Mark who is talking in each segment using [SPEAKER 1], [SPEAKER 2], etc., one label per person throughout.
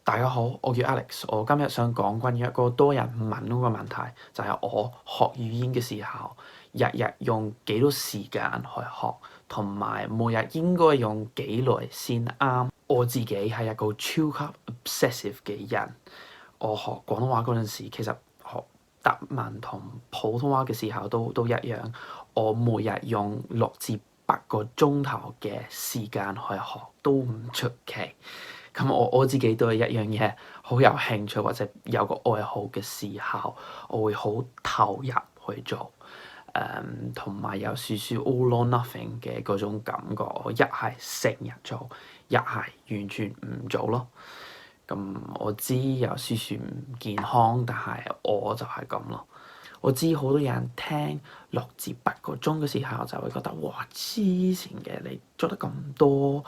[SPEAKER 1] 大家好，我叫 Alex，我今日想講關於一個多人問嗰個問題，就係我學語言嘅時候，日日用幾多時間去學，同埋每日應該用幾耐先啱。我自己係一個超級 obsessive 嘅人，我學廣東話嗰陣時，其實學德文同普通話嘅時候都一樣，我每日用6至8個鐘頭嘅時間去學都唔出奇。咁我自己對一樣嘢好有興趣或者有個愛好嘅時候，我會好投入去做，同埋有少少 all or nothing 嘅嗰種感覺。我一係成日做，一係完全唔做咯。咁我知有少少唔健康，但係我就係咁咯。我知好多人聽6至8個鐘嘅時候就會覺得哇，黐線嘅，你做得咁多，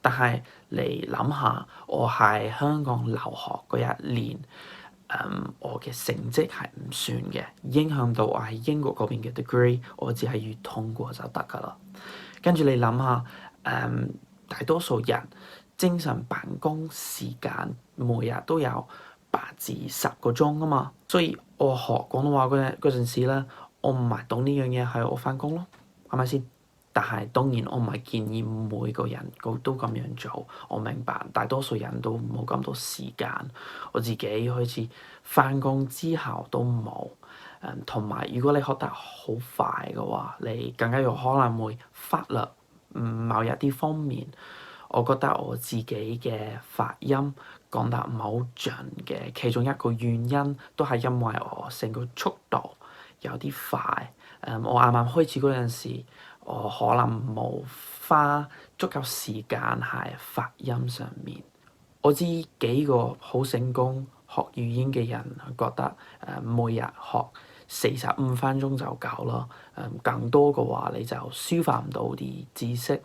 [SPEAKER 1] 但係你諗下，我喺香港留學嗰一年，我嘅成績係唔算嘅，影響到我喺英國嗰邊嘅 degree，我只係要通過就得㗎啦。跟住你諗下，大多數人精神辦公時間每日都有8至10個鐘啊嘛，所以我學廣東話嗰陣時咧，我唔係當呢樣嘢係我返工咯，係咪先？但係當然我唔係建議每個人都咁樣做，我明白大多數人都冇咁多時間，我自己開始返工之後都冇，同埋如果你學得好快嘅話，你更加有可能會忽略某一啲方面。我覺得我自己嘅發音講得唔係好準嘅，其中一個原因都係因為我成個速度有啲快。我啱啱開始嗰陣時，我可能冇花足夠時間喺發音上面。我知幾個好成功學語言嘅人覺得每日學45分鐘就夠啦。更多嘅話你就消化唔到啲知識，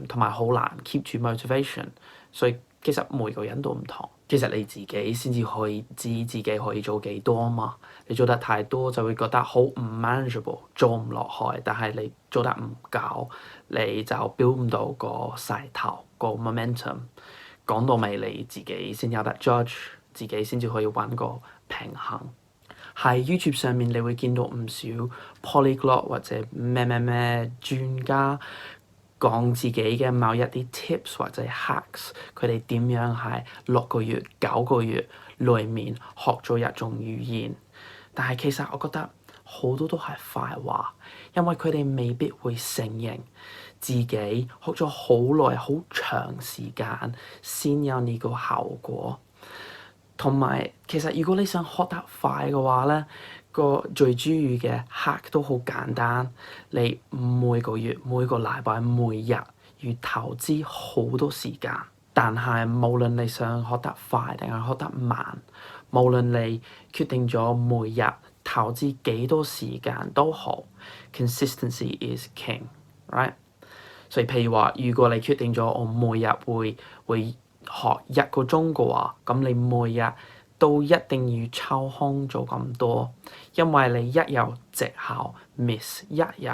[SPEAKER 1] 同埋好難 keep 住 motivation。所以其實每個人都唔同，其實你自己先至可以知自己可以做幾多啊嘛。你做得太多就會覺得好唔 manageable，做唔落去。但係你做得唔夠，你就 build 唔到個勢頭，個 momentum。講到尾你自己先有得 judge，自己先至可以揾個平衡。喺 YouTube 上面你會見到唔少 polyglot 或者咩專家講自己嘅某一啲 tips 或者 hacks，佢哋點樣喺6個月、9個月裏面學咗一種語言。但係其實我覺得好多都係廢話，因為佢哋未必會承認自己學咗好耐、好長時間先有呢個效果。同埋其實如果你想學得快嘅話咧，個最主要嘅 hack 都好簡單，你每個月、每個禮拜、每日要投資好多時間。但係無論你想學得快定係學得慢，無論你決定咗每日投資幾多時間都好，consistency is king，right？所以譬如話，如果你決定咗我每日會學1個鐘嘅話，咁你每日都一定要抽空做咁多，因為你一有藉口 miss 一日，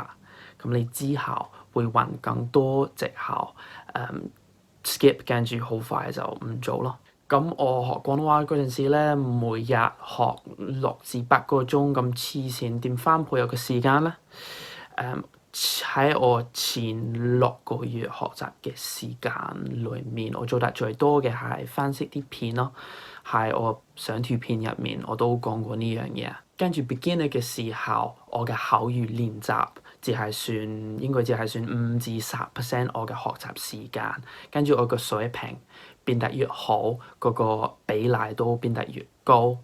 [SPEAKER 1] 咁你之後會揾更多藉口skip，跟住好快就唔做咯。咁我學廣東話嗰陣時咧，每日學6至8個鐘咁黐線，點分配我嘅時間咧？喺我前6個月學習嘅時間裏面，我做得最多嘅係分析啲片咯。喺我上條片入面，我都講過呢樣嘢。跟住 beginner 嘅時候，我嘅口語練習應該只係算5至10%我嘅學習時間。跟住我嘅水平變得越好，嗰個比例都變得越高。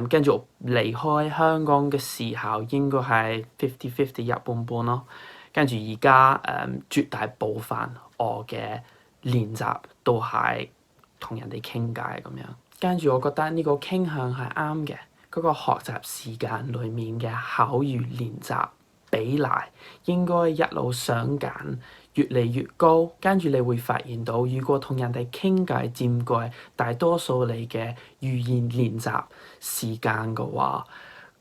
[SPEAKER 1] 跟住我離開香港嘅時候，應該係 50-50一半半咯。跟住而家絕大部分我嘅練習都係同人哋傾偈咁樣。跟住我覺得呢個傾向係啱嘅，嗰個學習時間裡面嘅口語練習比例應該一路上緊，越嚟越高。跟住你會發現到，如果同人哋傾偈佔據大多數你嘅語言練習時間嘅話，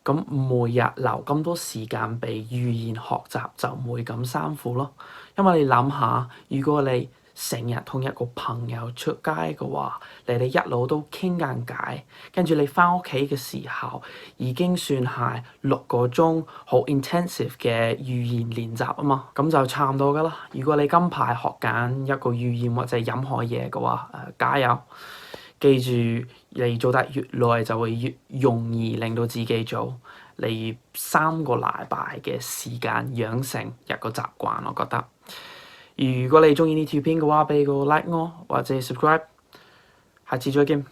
[SPEAKER 1] 咁每日留咁多時間俾語言學習就唔會咁辛苦咯。因為你諗下，如果你成日同一個朋友出街嘅話，你哋一路都傾緊偈，跟住你翻屋企嘅時候已經算係6個鐘好 intensive 嘅語言練習啊嘛，咁就差唔多噶啦。如果你今排學緊一個語言或者任何嘢嘅話，加油！記住，你做得越耐就會越容易令到自己做。你3個禮拜嘅時間養成一個習慣，我覺得。如果你中意呢條片嘅話，俾個 like 我或者 subscribe，下次再見。